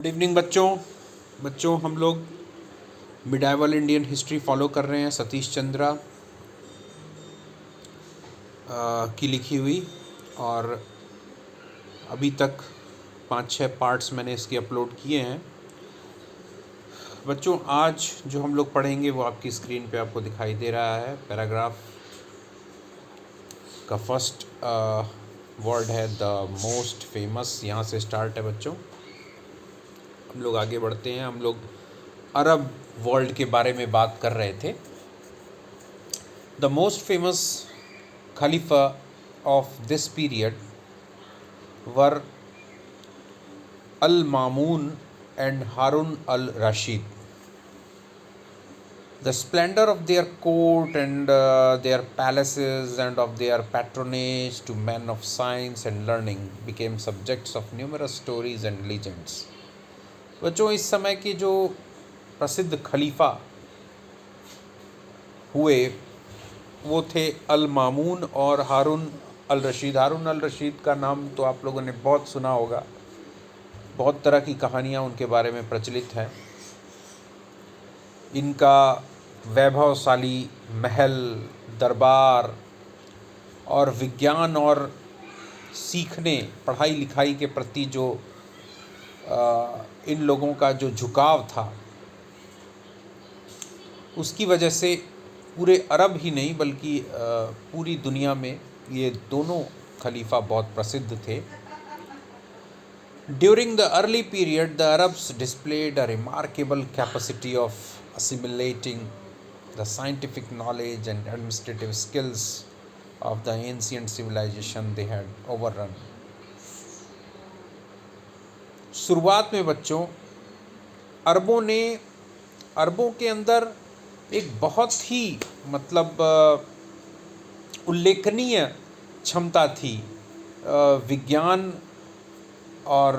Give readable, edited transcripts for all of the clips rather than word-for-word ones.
Good evening बच्चों हम लोग मिडाइवल इंडियन हिस्ट्री फॉलो कर रहे हैं सतीश चंद्रा की लिखी हुई। और अभी तक 5-6 पार्ट्स मैंने इसके अपलोड किए हैं। बच्चों आज जो हम लोग पढ़ेंगे वो आपकी स्क्रीन पे आपको दिखाई दे रहा है। पैराग्राफ का फर्स्ट वर्ड है द मोस्ट फेमस। यहाँ से स्टार्ट है बच्चों। हम लोग आगे बढ़ते हैं। हम लोग अरब वर्ल्ड के बारे में बात कर रहे थे। The most famous khalifa of this period were al Mamun and Harun al Rashid. The splendor of their court and their palaces and of their patronage to men of science and learning became subjects of numerous stories and legends. बच्चों इस समय के जो प्रसिद्ध खलीफा हुए वो थे अल मामून और हारून अल रशीद। हारून अल रशीद का नाम तो आप लोगों ने बहुत सुना होगा। बहुत तरह की कहानियाँ उनके बारे में प्रचलित हैं। इनका वैभवशाली महल, दरबार और विज्ञान और सीखने, पढ़ाई लिखाई के प्रति जो इन लोगों का जो झुकाव था, उसकी वजह से पूरे अरब ही नहीं बल्कि पूरी दुनिया में ये दोनों खलीफा बहुत प्रसिद्ध थे। During the early period, the Arabs displayed a remarkable capacity of assimilating the scientific knowledge and administrative skills of the ancient civilization they had overrun. शुरुआत में बच्चों अरबों के अंदर एक बहुत ही उल्लेखनीय क्षमता थी। विज्ञान और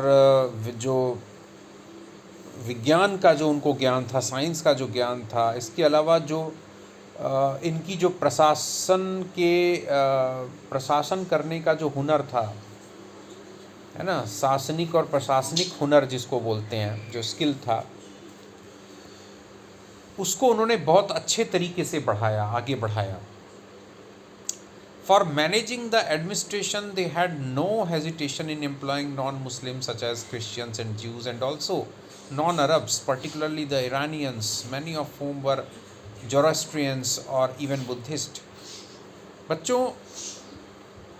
जो विज्ञान का जो उनको ज्ञान था, साइंस का जो ज्ञान था, इसके अलावा जो इनकी जो प्रशासन करने का जो हुनर था, है ना, शासनिक और प्रशासनिक हुनर जिसको बोलते हैं, जो स्किल था, उसको उन्होंने बहुत अच्छे तरीके से आगे बढ़ाया। For managing the administration, they had no hesitation in employing non-Muslims such as Christians and Jews and also non-Arabs, particularly the Iranians, many of whom were Zoroastrians or even Buddhist. बच्चों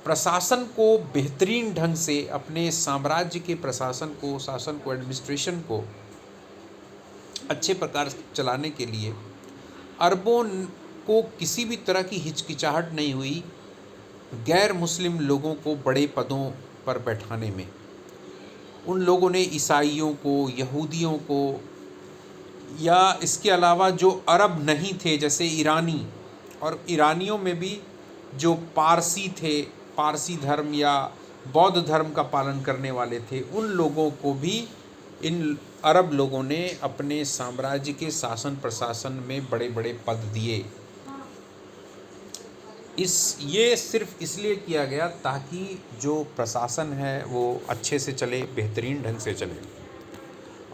प्रशासन को बेहतरीन ढंग से, अपने साम्राज्य के शासन को, एडमिनिस्ट्रेशन को अच्छे प्रकार से चलाने के लिए अरबों को किसी भी तरह की हिचकिचाहट नहीं हुई गैर मुस्लिम लोगों को बड़े पदों पर बैठाने में। उन लोगों ने ईसाइयों को, यहूदियों को, या इसके अलावा जो अरब नहीं थे जैसे ईरानी, और ईरानियों में भी जो पारसी थे, पारसी धर्म या बौद्ध धर्म का पालन करने वाले थे, उन लोगों को भी इन अरब लोगों ने अपने साम्राज्य के शासन प्रशासन में बड़े बड़े पद दिए। ये सिर्फ इसलिए किया गया ताकि जो प्रशासन है वो अच्छे से चले, बेहतरीन ढंग से चले।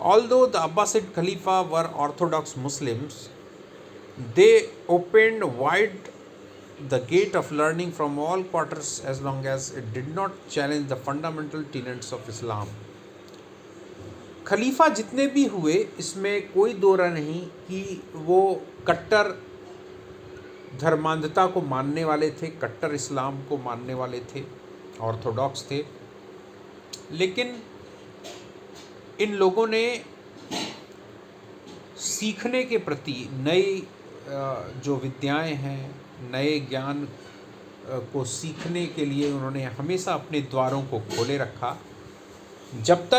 Although the Abbasid Khalifa were Orthodox Muslims, they opened wide the gate of learning from all quarters as long as it did not challenge the fundamental tenets of Islam. खलीफा जितने भी हुए इसमें कोई दो राय नहीं कि वो कट्टर धर्मांधता को मानने वाले थे, कट्टर इस्लाम को मानने वाले थे, ऑर्थोडॉक्स थे। लेकिन इन लोगों ने सीखने के प्रति, नई जो विद्याएं हैं, नए ज्ञान को सीखने के लिए उन्होंने हमेशा अपने द्वारों को खोले रखा, जब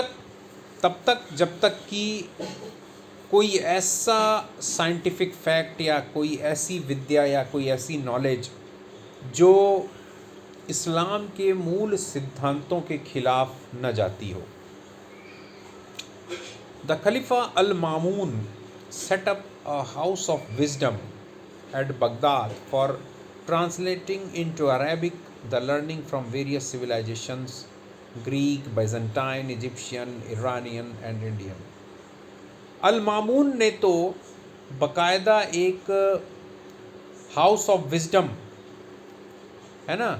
तक कि कोई ऐसा साइंटिफिक फैक्ट या कोई ऐसी विद्या या कोई ऐसी नॉलेज जो इस्लाम के मूल सिद्धांतों के खिलाफ न जाती हो। The khalifa al Mamun set up a house of wisdom at Baghdad for translating into Arabic the learning from various civilizations Greek, Byzantine, Egyptian, Iranian and Indian. Al Mamun ने तो बकायदा एक हाउस ऑफ विजडम, है ना,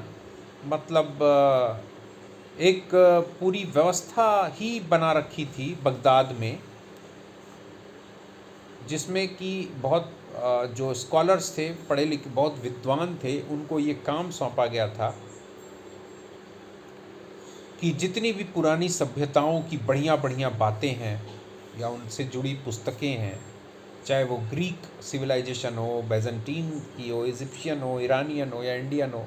मतलब एक पूरी व्यवस्था ही बना रखी थी बगदाद में, जिसमें कि बहुत जो स्कॉलर्स थे, पढ़े लिखे बहुत विद्वान थे, उनको ये काम सौंपा गया था कि जितनी भी पुरानी सभ्यताओं की बढ़िया बढ़िया बातें हैं या उनसे जुड़ी पुस्तकें हैं, चाहे वो ग्रीक सिविलाइजेशन हो, बैजेंटीन की हो, इजिप्शियन हो, ईरानियन हो या इंडियन हो,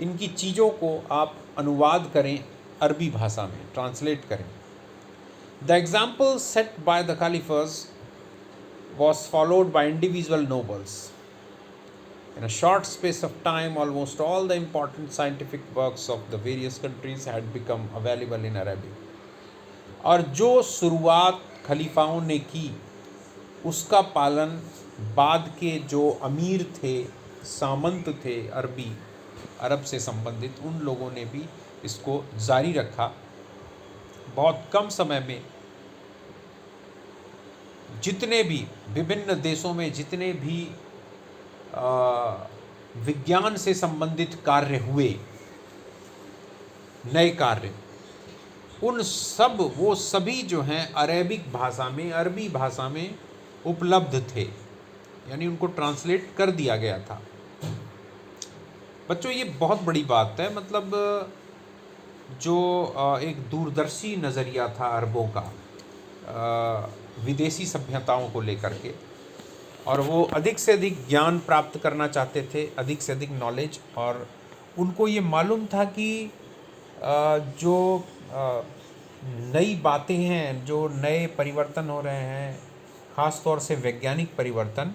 इनकी चीज़ों को आप अनुवाद करें, अरबी भाषा में ट्रांसलेट करें। The example set by the caliphs was followed by individual nobles. In a short space of time, almost all the important scientific works of the various countries had become available in Arabic. और जो शुरुआत खलीफाओं ने की, उसका पालन बाद के जो अमीर थे, सामंत थे, अरब से संबंधित, उन लोगों ने भी इसको जारी रखा। बहुत कम समय में जितने भी विभिन्न देशों में जितने भी विज्ञान से संबंधित कार्य हुए, नए कार्य, उन सब वो सभी जो हैं अरेबिक भाषा में, अरबी भाषा में उपलब्ध थे, यानी उनको ट्रांसलेट कर दिया गया था। बच्चों ये बहुत बड़ी बात है, मतलब जो एक दूरदर्शी नज़रिया था अरबों का विदेशी सभ्यताओं को लेकर के, और वो अधिक से अधिक ज्ञान प्राप्त करना चाहते थे, अधिक से अधिक नॉलेज, और उनको ये मालूम था कि जो नई बातें हैं, जो नए परिवर्तन हो रहे हैं, ख़ास तौर से वैज्ञानिक परिवर्तन,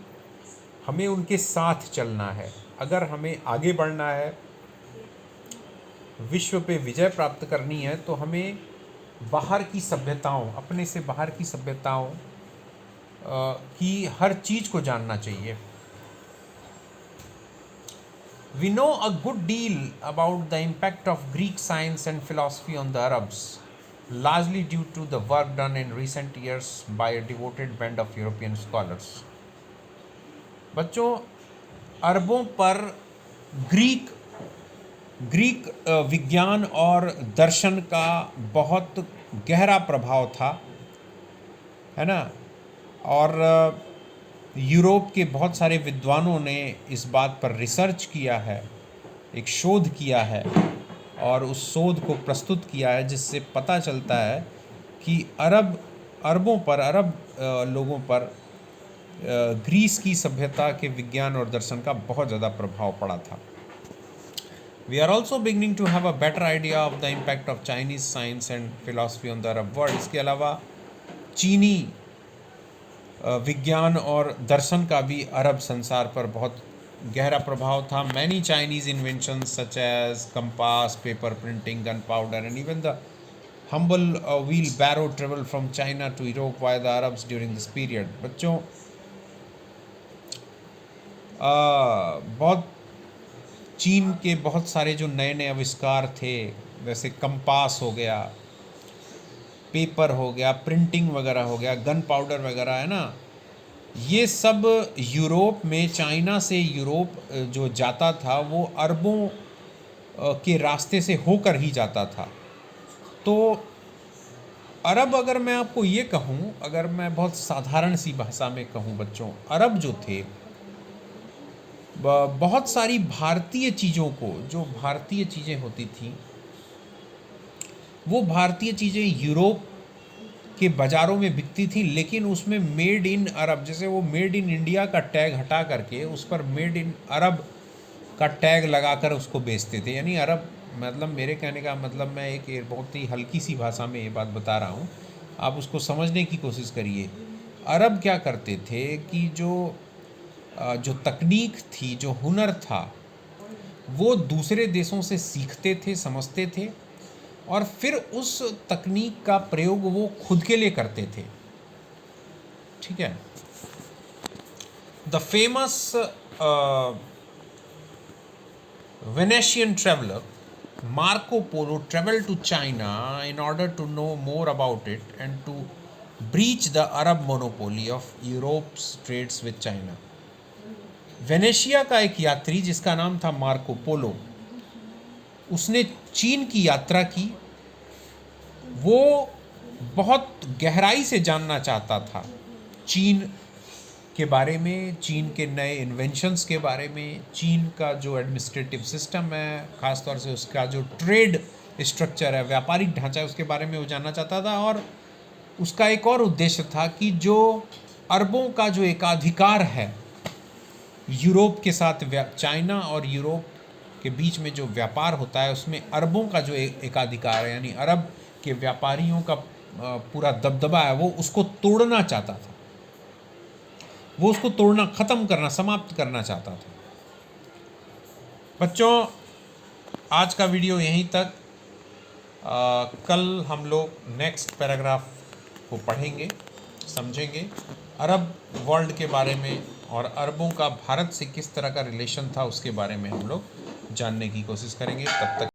हमें उनके साथ चलना है। अगर हमें आगे बढ़ना है, विश्व पे विजय प्राप्त करनी है, तो हमें बाहर की सभ्यताओं, अपने से बाहर की सभ्यताओं की हर चीज़ को जानना चाहिए। We know a good deal about the impact of Greek science and philosophy on the Arabs, largely due to the work done in recent years by a devoted band of European scholars. बच्चों, अरबों पर Greek विज्ञान और दर्शन का बहुत गहरा प्रभाव था, है ना, और यूरोप के बहुत सारे विद्वानों ने इस बात पर रिसर्च किया है, एक शोध किया है, और उस शोध को प्रस्तुत किया है, जिससे पता चलता है कि अरब लोगों पर ग्रीस की सभ्यता के विज्ञान और दर्शन का बहुत ज़्यादा प्रभाव पड़ा था। We are also beginning to have a better idea of the impact of Chinese science and philosophy on the Arab world. इसके अलावा चीनी विज्ञान और दर्शन का भी अरब संसार पर बहुत गहरा प्रभाव था। Many Chinese inventions such as compass, paper printing, gunpowder, and even the humble wheelbarrow traveled from China to Europe via the Arabs during this period. बच्चों, बहुत चीन के बहुत सारे जो नए नए आविष्कार थे, जैसे कंपास हो गया, पेपर हो गया, प्रिंटिंग वगैरह हो गया, गन पाउडर वगैरह, है ना, ये सब यूरोप में, चाइना से यूरोप जो जाता था वो अरबों के रास्ते से होकर ही जाता था। तो अरब, अगर मैं आपको ये कहूँ, अगर मैं बहुत साधारण सी भाषा में कहूँ बच्चों, अरब जो थे बहुत सारी भारतीय चीज़ों को, जो भारतीय चीज़ें होती थी, वो भारतीय चीज़ें यूरोप के बाज़ारों में बिकती थी, लेकिन उसमें मेड इन अरब, जैसे वो मेड इन इंडिया का टैग हटा करके उस पर मेड इन अरब का टैग लगाकर उसको बेचते थे। यानी अरब, मतलब मेरे कहने का मतलब, मैं एक बहुत ही हल्की सी भाषा में ये बात बता रहा हूँ, आप उसको समझने की कोशिश करिए। अरब क्या करते थे कि जो तकनीक थी, जो हुनर था, वो दूसरे देशों से सीखते थे, समझते थे, और फिर उस तकनीक का प्रयोग वो खुद के लिए करते थे। ठीक है। The famous Venetian traveller Marco Polo traveled to China in order to know more about it and to breach the Arab monopoly of Europe's trades with China. Venetia का एक यात्री जिसका नाम था मार्को पोलो, उसने चीन की यात्रा की। वो बहुत गहराई से जानना चाहता था चीन के बारे में, चीन के नए इन्वेंशंस के बारे में, चीन का जो एडमिनिस्ट्रेटिव सिस्टम है, ख़ासतौर से उसका जो ट्रेड स्ट्रक्चर है, व्यापारिक ढांचा है, उसके बारे में वो जानना चाहता था। और उसका एक और उद्देश्य था कि जो अरबों का जो एकाधिकार है यूरोप के साथ, चाइना और यूरोप के बीच में जो व्यापार होता है उसमें अरबों का जो एकाधिकार है, यानी अरब के व्यापारियों का पूरा दबदबा है, वो उसको तोड़ना चाहता था। वो उसको तोड़ना, ख़त्म करना, समाप्त करना चाहता था। बच्चों, आज का वीडियो यहीं तक। कल हम लोग नेक्स्ट पैराग्राफ को पढ़ेंगे, समझेंगे अरब वर्ल्ड के बारे में और अरबों का भारत से किस तरह का रिलेशन था उसके बारे में हम लोग जानने की कोशिश करेंगे। तब तक